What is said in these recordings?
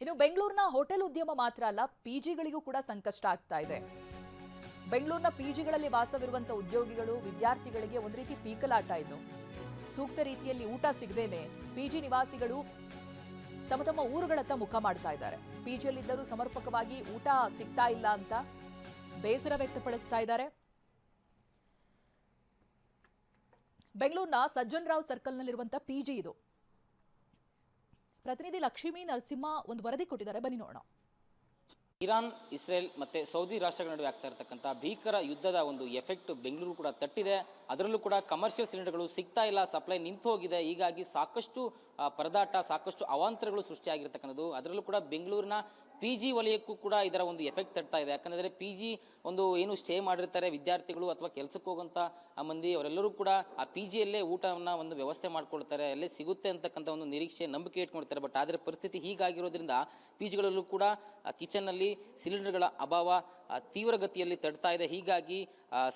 ಇನ್ನು ಬೆಂಗಳೂರಿನ ಹೋಟೆಲ್ ಉದ್ಯಮ ಮಾತ್ರ ಅಲ್ಲ, ಪಿಜಿಗಳಿಗೂ ಕೂಡ ಸಂಕಷ್ಟ ಆಗ್ತಾ ಇದೆ. ಬೆಂಗಳೂರಿನ ಪಿಜಿಗಳಲ್ಲಿ ವಾಸವಿರುವಂತಹ ಉದ್ಯೋಗಿಗಳು, ವಿದ್ಯಾರ್ಥಿಗಳಿಗೆ ಒಂದು ರೀತಿ ಪೀಕಲಾಟ ಇದು. ಸೂಕ್ತ ರೀತಿಯಲ್ಲಿ ಊಟ ಸಿಗದೇನೆ ಪಿಜಿ ನಿವಾಸಿಗಳು ತಮ್ಮ ತಮ್ಮ ಊರುಗಳತ್ತ ಮುಖ ಮಾಡ್ತಾ ಇದ್ದಾರೆ. ಪಿಜಿಯಲ್ಲಿದ್ದರೂ ಸಮರ್ಪಕವಾಗಿ ಊಟ ಸಿಗ್ತಾ ಇಲ್ಲ ಅಂತ ಬೇಸರ ವ್ಯಕ್ತಪಡಿಸ್ತಾ ಇದ್ದಾರೆ. ಬೆಂಗಳೂರಿನ ಸಜ್ಜನ್ ರಾವ್ ಸರ್ಕಲ್ನಲ್ಲಿರುವಂತಹ ಪಿಜಿ ಇದು. ಪ್ರತಿನಿಧಿ ಲಕ್ಷ್ಮೀ ನರಸಿಂಹ ಒಂದು ವರದಿ ಕೊಟ್ಟಿದ್ದಾರೆ, ಬನ್ನಿ ನೋಡೋಣ. ಇರಾನ್, ಇಸ್ರೇಲ್ ಮತ್ತು ಸೌದಿ ರಾಷ್ಟ್ರಗಳ ನಡುವೆ ಆಗ್ತಾ ಇರತಕ್ಕಂಥ ಭೀಕರ ಯುದ್ಧದ ಒಂದು ಎಫೆಕ್ಟ್ ಬೆಂಗಳೂರು ಕೂಡ ತಟ್ಟಿದೆ. ಅದರಲ್ಲೂ ಕೂಡ ಕಮರ್ಷಿಯಲ್ ಸಿಲಿಂಡರ್ಗಳು ಸಿಗ್ತಾ ಇಲ್ಲ, ಸಪ್ಲೈ ನಿಂತು ಹೋಗಿದೆ. ಹೀಗಾಗಿ ಸಾಕಷ್ಟು ಪರದಾಟ, ಸಾಕಷ್ಟು ಅವಾಂತರಗಳು ಸೃಷ್ಟಿಯಾಗಿರ್ತಕ್ಕಂಥದ್ದು. ಅದರಲ್ಲೂ ಕೂಡ ಬೆಂಗಳೂರಿನ ಪಿ ಜಿ ವಲಯಕ್ಕೂ ಕೂಡ ಇದರ ಒಂದು ಎಫೆಕ್ಟ್ ತಟ್ತಾ ಇದೆ. ಯಾಕಂದರೆ ಪಿ ಜಿ ಒಂದು ಏನು ಸ್ಟೇ ಮಾಡಿರ್ತಾರೆ ವಿದ್ಯಾರ್ಥಿಗಳು ಅಥವಾ ಕೆಲಸಕ್ಕೆ ಹೋಗುವಂಥ ಮಂದಿ, ಅವರೆಲ್ಲರೂ ಕೂಡ ಆ ಪಿ ಜಿಯಲ್ಲೇ ಊಟವನ್ನು ಒಂದು ವ್ಯವಸ್ಥೆ ಮಾಡ್ಕೊಳ್ತಾರೆ, ಅಲ್ಲೇ ಸಿಗುತ್ತೆ ಅಂತಕ್ಕಂಥ ಒಂದು ನಿರೀಕ್ಷೆ, ನಂಬಿಕೆ ಇಟ್ಕೊಳ್ತಾರೆ. ಬಟ್ ಆದರೆ ಪರಿಸ್ಥಿತಿ ಹೀಗಾಗಿರೋದ್ರಿಂದ ಪಿ ಜಿಗಳಲ್ಲೂ ಕೂಡ ಕಿಚನ್ನಲ್ಲಿ ಸಿಲಿಂಡರ್ಗಳ ಅಭಾವ ತೀವ್ರಗತಿಯಲ್ಲಿ ತಡ್ತಾ ಇದೆ. ಹೀಗಾಗಿ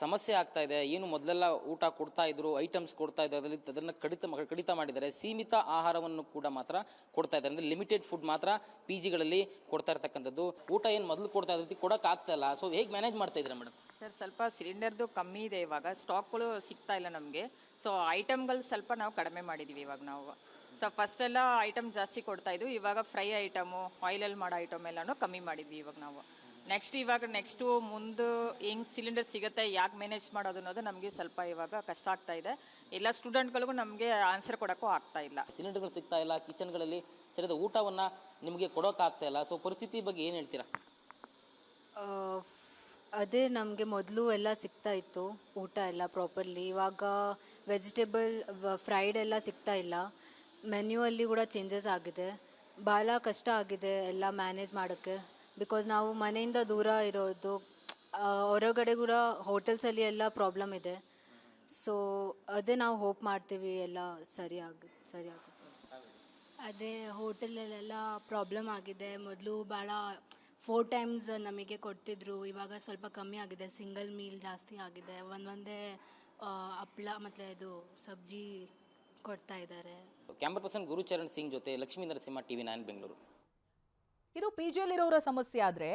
ಸಮಸ್ಯೆ ಆಗ್ತಾ ಇದೆ. ಏನು ಮೊದಲೆಲ್ಲ ಊಟ ಕೊಡ್ತಾ ಇದ್ರು, ಐಟಮ್ಸ್ ಕೊಡ್ತಾ ಇದ್ರು, ಅದನ್ನು ಕಡಿತ ಮಾಡಿದ್ದಾರೆ. ಸೀಮಿತ ಆಹಾರವನ್ನು ಕೂಡ ಮಾತ್ರ ಕೊಡ್ತಾ ಇದ್ದಾರೆ. ಅಂದರೆ ಲಿಮಿಟೆಡ್ ಫುಡ್ ಮಾತ್ರ ಪಿ ಜಿಗಳಲ್ಲಿ ಕೊಡ್ತಾ ಇರ್ತಕ್ಕಂಥದ್ದು. ಊಟ ಏನು ಮೊದಲು ಕೊಡ್ತಾ ಇದ್ರಿ ಕೊಡೋಕೆ ಆಗ್ತಾ ಇಲ್ಲ. ಸೊ ಹೇಗೆ ಮ್ಯಾನೇಜ್ ಮಾಡ್ತಾ ಇದ್ದೀರಾ ಮೇಡಮ್? ಸರ್, ಸ್ವಲ್ಪ ಸಿಲಿಂಡರ್ದು ಕಮ್ಮಿ ಇದೆ ಇವಾಗ, ಸ್ಟಾಕ್ಗಳು ಸಿಗ್ತಾ ಇಲ್ಲ ನಮಗೆ. ಸೊ ಐಟಮ್ಗಳು ಸ್ವಲ್ಪ ನಾವು ಕಡಿಮೆ ಮಾಡಿದ್ದೀವಿ ಇವಾಗ ನಾವು. ಸೊ ಫಸ್ಟ್ ಎಲ್ಲ ಐಟಮ್ ಜಾಸ್ತಿ ಕೊಡ್ತಾ ಇದ್ವು, ಇವಾಗ ಫ್ರೈ ಐಟಮು, ಆಯಿಲಲ್ಲಿ ಮಾಡೋ ಐಟಮ್ ಎಲ್ಲನೂ ಕಮ್ಮಿ ಮಾಡಿದ್ವಿ ಇವಾಗ ನಾವು. ನೆಕ್ಸ್ಟು ಮುಂದೆ ಹೆಂಗೆ ಸಿಲಿಂಡರ್ ಸಿಗುತ್ತೆ, ಯಾಕೆ ಮ್ಯಾನೇಜ್ ಮಾಡೋದು ಅನ್ನೋದು ನಮಗೆ ಸ್ವಲ್ಪ ಇವಾಗ ಕಷ್ಟ ಆಗ್ತಾ ಇದೆ. ಎಲ್ಲ ಸ್ಟೂಡೆಂಟ್ಗಳಿಗೂ ನಮಗೆ ಆನ್ಸರ್ ಕೊಡೋಕ್ಕೂ ಆಗ್ತಾ ಇಲ್ಲ. ಸಿಲಿಂಡರ್ಗಳು ಸಿಗ್ತಾ ಇಲ್ಲ, ಕಿಚನ್ಗಳಲ್ಲಿ ಸರಿಯಾದ ಊಟವನ್ನು ನಿಮಗೆ ಕೊಡೋಕ್ಕಾಗ್ತಾ ಇಲ್ಲ. ಸೊ ಪರಿಸ್ಥಿತಿ ಬಗ್ಗೆ ಏನು ಹೇಳ್ತೀರಾ? ಅದೇ ನಮಗೆ ಮೊದಲು ಎಲ್ಲ ಸಿಗ್ತಾ ಇತ್ತು ಊಟ ಎಲ್ಲ ಪ್ರಾಪರ್ಲಿ. ಇವಾಗ ವೆಜಿಟೇಬಲ್ ಫ್ರೈಡ್ ಎಲ್ಲ ಸಿಗ್ತಾ ಇಲ್ಲ. ಮೆನ್ಯೂ ಕೂಡ ಚೇಂಜಸ್ ಆಗಿದೆ. ಭಾಳ ಕಷ್ಟ ಆಗಿದೆ ಎಲ್ಲ ಮ್ಯಾನೇಜ್ ಮಾಡೋಕ್ಕೆ. ಬಿಕಾಸ್ ನಾವು ಮನೆಯಿಂದ ದೂರ ಇರೋದು, ಹೊರಗಡೆ ಕೂಡ ಹೋಟೆಲ್ಸಲ್ಲಿ ಎಲ್ಲ ಪ್ರಾಬ್ಲಮ್ ಇದೆ. ಸೊ ಅದೇ ನಾವು ಹೋಪ್ ಮಾಡ್ತೀವಿ ಎಲ್ಲ ಸರಿಯಾಗುತ್ತೆ. ಅದೇ ಹೋಟೆಲಲ್ಲೆಲ್ಲ ಪ್ರಾಬ್ಲಮ್ ಆಗಿದೆ. ಮೊದಲು ಭಾಳ 4 ಟೈಮ್ಸ್ ನಮಗೆ ಕೊಡ್ತಿದ್ರು, ಇವಾಗ ಸ್ವಲ್ಪ ಕಮ್ಮಿ ಆಗಿದೆ. ಸಿಂಗಲ್ ಮೀಲ್ ಜಾಸ್ತಿ ಆಗಿದೆ. ಒಂದೇ ಹಪ್ಪಳ ಮತ್ತು ಇದು ಸಬ್ಜಿ ಕೊಡ್ತಾ ಇದ್ದಾರೆ. ಕ್ಯಾಮ್ರಾ ಪರ್ಸನ್ ಗುರುಚರಣ್ ಸಿಂಗ್ ಜೊತೆ ಲಕ್ಷ್ಮೀ ನರಸಿಂಹ, TV9 ಬೆಂಗಳೂರು. ಇದು ಪಿಜಿಯಲ್ಲಿರೋರ ಸಮಸ್ಯೆ ಆದ್ರೆ